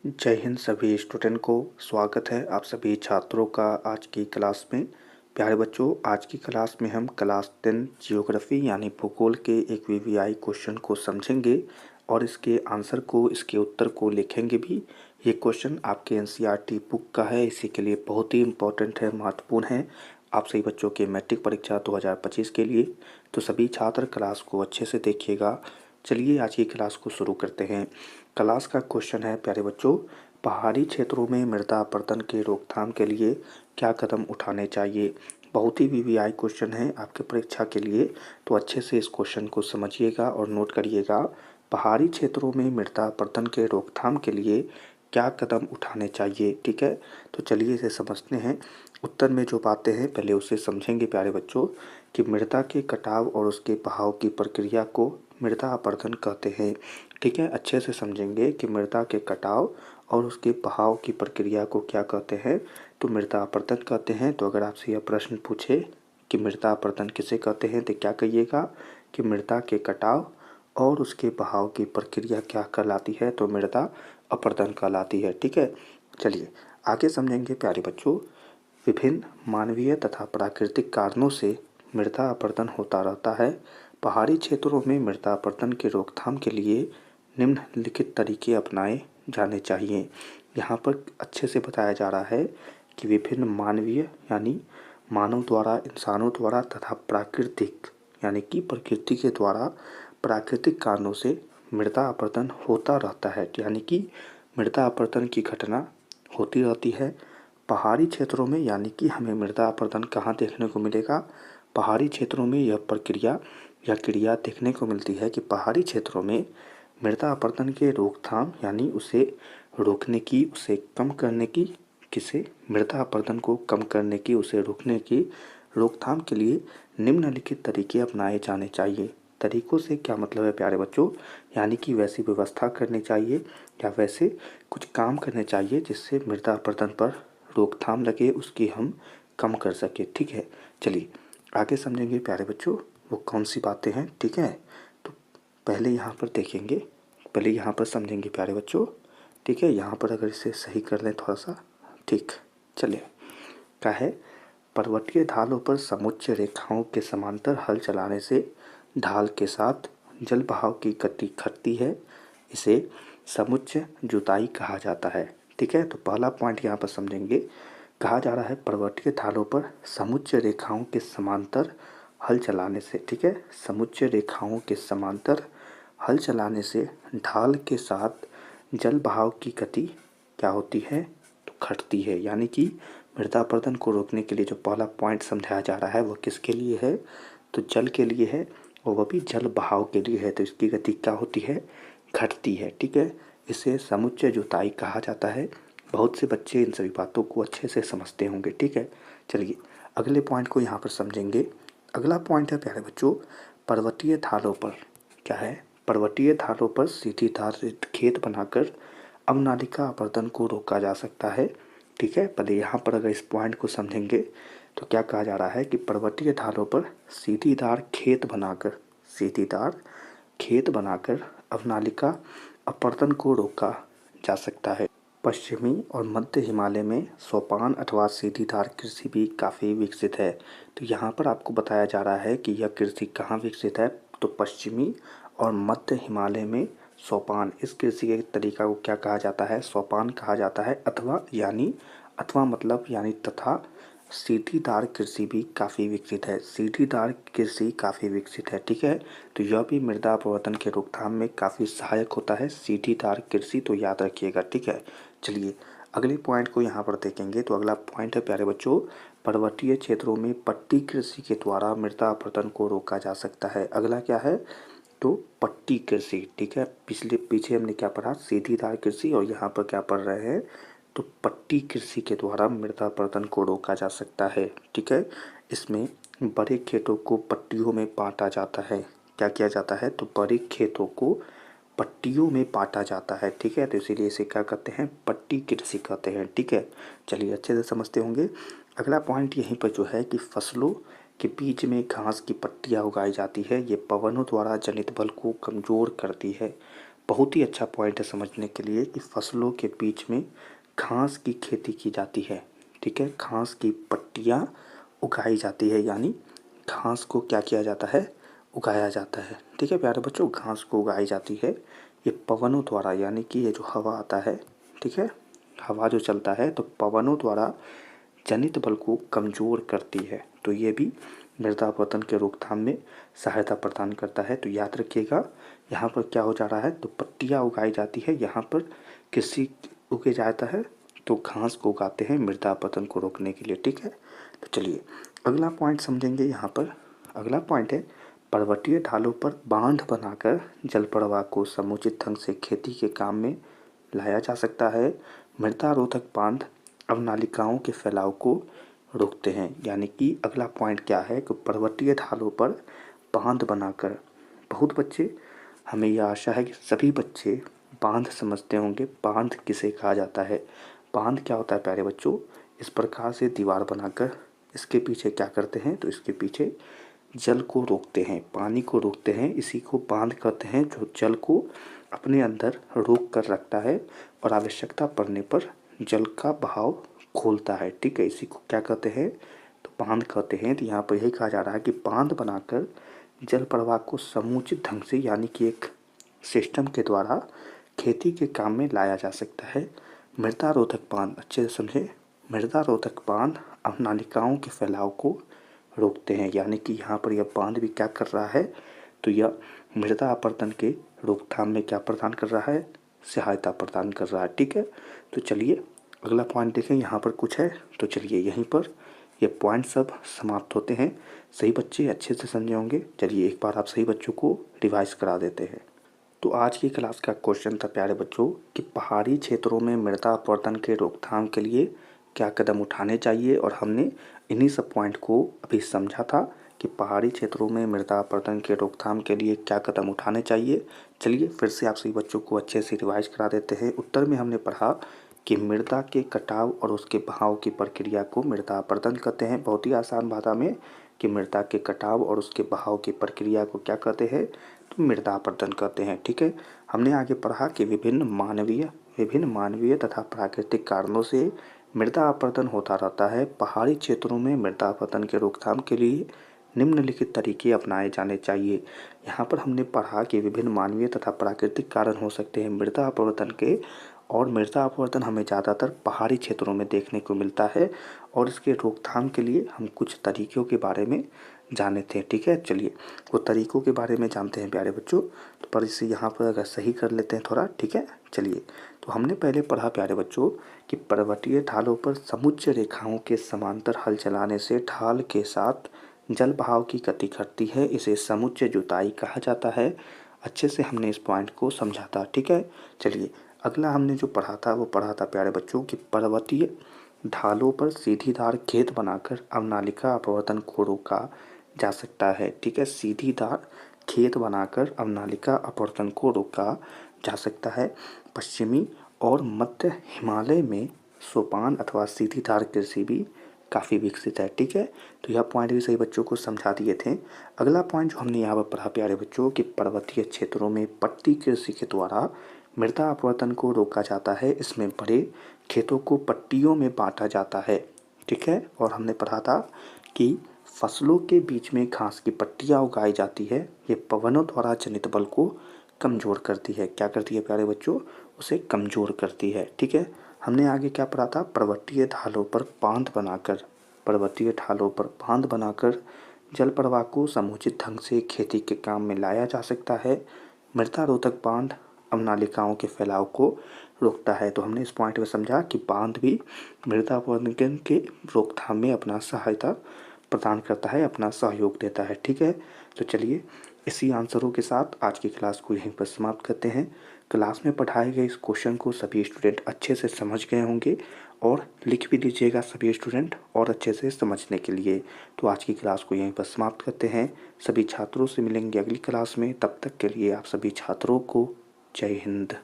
जय हिंद सभी स्टूडेंट को। स्वागत है आप सभी छात्रों का आज की क्लास में। प्यारे बच्चों, आज की क्लास में हम क्लास 10 जियोग्राफी यानी भूगोल के एक वीवीआई क्वेश्चन को समझेंगे और इसके आंसर को, इसके उत्तर को लिखेंगे भी। ये क्वेश्चन आपके एनसीईआरटी बुक का है, इसी के लिए बहुत ही इम्पोर्टेंट है, महत्वपूर्ण है आप सभी बच्चों के मैट्रिक परीक्षा 2025 के लिए। तो सभी छात्र क्लास को अच्छे से देखिएगा। चलिए आज की क्लास को शुरू करते हैं। क्लास का क्वेश्चन है प्यारे बच्चों, पहाड़ी क्षेत्रों में मृदा अपरदन के रोकथाम के लिए क्या कदम उठाने चाहिए। बहुत ही वीवीआई क्वेश्चन है आपके परीक्षा के लिए, तो अच्छे से इस क्वेश्चन को समझिएगा और नोट करिएगा। पहाड़ी क्षेत्रों में मृदा अपरदन के रोकथाम के लिए क्या कदम उठाने चाहिए, ठीक है। तो चलिए इसे समझते हैं। उत्तर में जो बातें हैं पहले उसे समझेंगे प्यारे बच्चों, कि मृदा के कटाव और उसके बहाव की प्रक्रिया को मृदा अपरदन कहते हैं, ठीक है। अच्छे से समझेंगे कि मृदा के कटाव और उसके बहाव की प्रक्रिया को क्या कहते हैं, तो मृदा अपरदन कहते हैं। तो अगर आपसे यह प्रश्न पूछे कि मृदा अपरदन किसे कहते हैं, तो क्या कहिएगा कि मृदा के कटाव और उसके बहाव की प्रक्रिया क्या कहलाती है, तो मृदा अपरदन कहलाती है, ठीक है। चलिए आगे समझेंगे प्यारे बच्चों। विभिन्न मानवीय तथा प्राकृतिक कारणों से मृदा अपरदन होता रहता है। पहाड़ी क्षेत्रों में मृदा अपरदन के रोकथाम के लिए निम्नलिखित तरीके अपनाए जाने चाहिए। यहाँ पर अच्छे से बताया जा रहा है कि विभिन्न मानवीय यानी मानव द्वारा, इंसानों द्वारा तथा प्राकृतिक यानी कि प्रकृति के द्वारा प्राकृतिक कारणों से मृदा अपरदन होता रहता है, यानी कि मृदा अपरदन की घटना होती रहती है पहाड़ी क्षेत्रों में। यानी कि हमें मृदा अपरदन कहाँ देखने को मिलेगा, पहाड़ी क्षेत्रों में यह प्रक्रिया या क्रिया देखने को मिलती है कि पहाड़ी क्षेत्रों में मृदा अपरदन के रोकथाम यानी उसे रोकने की, उसे कम करने की, किसे मृदा अपरदन को कम करने की, उसे रोकने की रोकथाम के लिए निम्नलिखित तरीके अपनाए जाने चाहिए। तरीकों से क्या मतलब है प्यारे बच्चों, यानी कि वैसी व्यवस्था करनी चाहिए या वैसे कुछ काम करने चाहिए जिससे मृदा अपरदन पर रोकथाम लगे, उसकी हम कम कर सके, ठीक है। चलिए आगे समझेंगे प्यारे बच्चों वो कौन सी बातें हैं, ठीक है। तो पहले यहाँ पर देखेंगे, पहले यहाँ पर समझेंगे प्यारे बच्चों, ठीक है। यहाँ पर अगर इसे सही कर लें थोड़ा सा, ठीक। चलिए क्या है, पर्वतीय ढालों पर समुच्च रेखाओं के समांतर हल चलाने से ढाल के साथ जल बहाव की गति घटती है, इसे समुच्च जुताई कहा जाता है, ठीक है। तो पहला पॉइंट यहाँ पर समझेंगे, कहा जा रहा है पर्वतीय ढालों पर समुच्च रेखाओं के समांतर हल चलाने से, ठीक है, समुच्च रेखाओं के समांतर हल चलाने से ढाल के साथ जल बहाव की गति क्या होती है, तो घटती है। यानी कि मृदा अपरदन को रोकने के लिए जो पहला पॉइंट समझाया जा रहा है वह किसके लिए है, तो जल के लिए है, और वह भी जल बहाव के लिए है। तो इसकी गति क्या होती है, घटती है, ठीक है। इसे समुच्चय जुताई कहा जाता है। बहुत से बच्चे इन सभी बातों को अच्छे से समझते होंगे, ठीक है। चलिए अगले पॉइंट को यहाँ पर समझेंगे। अगला पॉइंट है प्यारे बच्चों, पर्वतीय ढालों पर क्या है, पर्वतीय ढालों पर सीधी धार से खेत बनाकर अवनालिका अपरदन को रोका जा सकता है, ठीक है। पहले यहाँ पर अगर इस पॉइंट को समझेंगे तो क्या कहा जा रहा है कि पर्वतीय ढालों पर सीढ़ीदार खेत बनाकर, सीढ़ीदार खेत बनाकर अवनालिका अपरदन को रोका जा सकता है। पश्चिमी और मध्य हिमालय में सोपान अथवा सीढ़ीदार कृषि भी काफ़ी विकसित है। तो यहाँ पर आपको बताया जा रहा है कि यह कृषि कहाँ विकसित है, तो पश्चिमी और मध्य हिमालय में सोपान, इस कृषि के तरीका को क्या कहा जाता है, सोपान कहा जाता है। अथवा यानी, अथवा मतलब यानी तथा सीढ़ीदार कृषि भी काफ़ी विकसित है, सीढ़ीदार कृषि काफ़ी विकसित है, ठीक है। तो यह भी मृदा अपरदन के रोकथाम में काफ़ी सहायक होता है, सीढ़ीदार कृषि, तो याद रखिएगा, ठीक है। चलिए अगले पॉइंट को यहाँ पर देखेंगे। तो अगला पॉइंट है प्यारे बच्चों, पर्वतीय क्षेत्रों में पट्टी कृषि के द्वारा मृदा अपरदन को रोका जा सकता है। अगला क्या है, तो पट्टी कृषि, ठीक है। पीछे हमने क्या पढ़ा, सीढ़ीदार कृषि, और यहाँ पर क्या पढ़ रहे हैं, तो पट्टी कृषि के द्वारा मृदा अपरदन को रोका जा सकता है, ठीक है। इसमें बड़े खेतों को पट्टियों में बांटा जाता है, क्या किया जाता है, तो बड़े खेतों को पट्टियों में बांटा जाता है, ठीक है। तो इसीलिए इसे क्या कहते हैं, पट्टी कृषि कहते हैं, ठीक है। चलिए अच्छे से समझते होंगे। अगला पॉइंट यहीं पर जो है कि फसलों के बीच में घास की पट्टियाँ उगाई जाती है, ये पवनों द्वारा जनित बल को कमज़ोर करती है। बहुत ही अच्छा पॉइंट है समझने के लिए कि फसलों के बीच में घास की खेती की जाती है। ठीक है, घास की पट्टियाँ उगाई जाती है, यानी घास को क्या किया जाता है, उगाया जाता है। ठीक है प्यारे बच्चों, घास को उगाई जाती है ये पवनों द्वारा, यानी कि ये जो हवा आता है, ठीक है, हवा जो चलता है तो पवनों द्वारा जनित बल को कमज़ोर करती है। तो ये भी मृदा अपरदन के रोकथाम में सहायता प्रदान करता है। तो याद रखिएगा, यहाँ पर क्या हो जा रहा है, तो पट्टियाँ उगाई जाती है, यहाँ पर कृषि उगे जाता है, तो घास को उगाते हैं मृदा अपरदन को रोकने के लिए। ठीक है, तो चलिए अगला पॉइंट समझेंगे। यहाँ पर अगला पॉइंट है, पर्वतीय ढालों पर बांध बनाकर जल प्रवाह को समुचित ढंग से खेती के काम में लाया जा सकता है। मृदा रोधक बांध अवनालिकाओं के फैलाव को रोकते हैं। यानी कि अगला पॉइंट क्या है कि पर्वतीय ढालों पर बांध बनाकर, बहुत बच्चे, हमें यह आशा है कि सभी बच्चे बांध समझते होंगे। बांध किसे कहा जाता है, बांध क्या होता है प्यारे बच्चों, इस प्रकार से दीवार बनाकर इसके पीछे क्या करते हैं, तो इसके पीछे जल को रोकते हैं, पानी को रोकते हैं, इसी को बांध कहते हैं, जो जल को अपने अंदर रोक कर रखता है और आवश्यकता पड़ने पर जल का बहाव खोलता है। ठीक है, इसी को क्या कहते हैं, तो बांध कहते हैं। तो यहाँ पर यही कहा जा रहा है कि बांध बनाकर जल प्रवाह को समुचित ढंग से, यानी कि एक सिस्टम के द्वारा खेती के काम में लाया जा सकता है। मृदा रोधक बांध, अच्छे से समझे, मृदा रोधक बांध अवनालिकाओं के फैलाव को रोकते हैं। यानी कि यहाँ पर यह बांध भी क्या कर रहा है, तो यह मृदा अपरदन के रोकथाम में क्या प्रदान कर रहा है, सहायता प्रदान कर रहा है। ठीक है, तो चलिए अगला पॉइंट देखें, यहाँ पर कुछ है, तो चलिए यहीं पर ये पॉइंट सब समाप्त होते हैं। सही बच्चे अच्छे से समझे होंगे। चलिए एक बार आप सही बच्चों को रिवाइज करा देते हैं। तो आज की क्लास का क्वेश्चन था प्यारे बच्चों कि पहाड़ी क्षेत्रों में मृदा अपरदन के रोकथाम के लिए क्या कदम उठाने चाहिए, और हमने इन्हीं सब पॉइंट को अभी समझा था कि पहाड़ी क्षेत्रों में मृदा अपरदन के रोकथाम के लिए क्या कदम उठाने चाहिए। चलिए फिर से आप सभी बच्चों को अच्छे से रिवाइज करा देते हैं। उत्तर में हमने पढ़ा कि मृदा के कटाव और उसके बहाव की प्रक्रिया को मृदा अपरदन कहते हैं। बहुत ही आसान भाषा में कि मृदा के कटाव और उसके बहाव की प्रक्रिया को क्या कहते हैं, तो मृदा अपरदन कहते हैं। ठीक है, हमने आगे पढ़ा कि विभिन्न मानवीय तथा प्राकृतिक कारणों से मृदा अपरदन होता रहता है। पहाड़ी क्षेत्रों में मृदा अपरदन के रोकथाम के लिए निम्नलिखित तरीके अपनाए जाने चाहिए। यहाँ पर हमने पढ़ा कि विभिन्न मानवीय तथा प्राकृतिक कारण हो सकते हैं मृदा अपरदन के, और मृदा अपरदन हमें ज़्यादातर पहाड़ी क्षेत्रों में देखने को मिलता है, और इसके रोकथाम के लिए हम कुछ तरीक़ों के बारे में जाने थे। ठीक है, चलिए वो तरीक़ों के बारे में जानते हैं प्यारे बच्चों। तो पर इसे यहाँ पर अगर सही कर लेते हैं थोड़ा, ठीक है। चलिए, तो हमने पहले पढ़ा प्यारे बच्चों कि पर्वतीय ढालों पर समुच्च रेखाओं के समांतर हल चलाने से ढाल के साथ जल बहाव की गति घटती है, इसे समुच्च जुताई कहा जाता है। अच्छे से हमने इस पॉइंट को समझा था। ठीक है, चलिए अगला हमने जो पढ़ा था वो पढ़ा था प्यारे बच्चों कि पर्वतीय ढालों पर सीढ़ीदार खेत बनाकर अवनालिका अपरदन को रोका जा सकता है। ठीक है, सीढ़ीदार खेत बनाकर अवनालिका अपरदन को रोका जा सकता है। पश्चिमी और मध्य हिमालय में सोपान अथवा सीढ़ीदार कृषि भी काफ़ी विकसित है। ठीक है, तो यह पॉइंट भी सही बच्चों को समझा दिए थे। अगला पॉइंट जो हमने यहाँ पर पढ़ा प्यारे बच्चों कि पर्वतीय क्षेत्रों में पट्टी कृषि के द्वारा मृदा अपरदन को रोका जाता है। इसमें बड़े खेतों को पट्टियों में बांटा जाता है। ठीक है, और हमने पढ़ा था कि फसलों के बीच में घास की पट्टियाँ उगाई जाती है। ये पवनों द्वारा जनित बल को कमज़ोर करती है। क्या करती है प्यारे बच्चों, उसे कमज़ोर करती है। ठीक है, हमने आगे क्या पढ़ा था, पर्वतीय ढालों पर बांध बनाकर जल प्रवाह को समुचित ढंग से खेती के काम में लाया जा सकता है। मृदा रोधक बांध अवनालिकाओं के फैलाव को रोकता है। तो हमने इस पॉइंट में समझा कि बांध भी मृदा अपरदन के रोकथाम में अपना सहायता प्रदान करता है, अपना सहयोग देता है। ठीक है, तो चलिए इसी आंसरों के साथ आज की क्लास को यहीं पर समाप्त करते हैं। क्लास में पढ़ाए गए इस क्वेश्चन को सभी स्टूडेंट अच्छे से समझ गए होंगे, और लिख भी दीजिएगा सभी स्टूडेंट और अच्छे से समझने के लिए। तो आज की क्लास को यहीं पर समाप्त करते हैं। सभी छात्रों से मिलेंगे अगली क्लास में। तब तक के लिए आप सभी छात्रों को जय हिंद।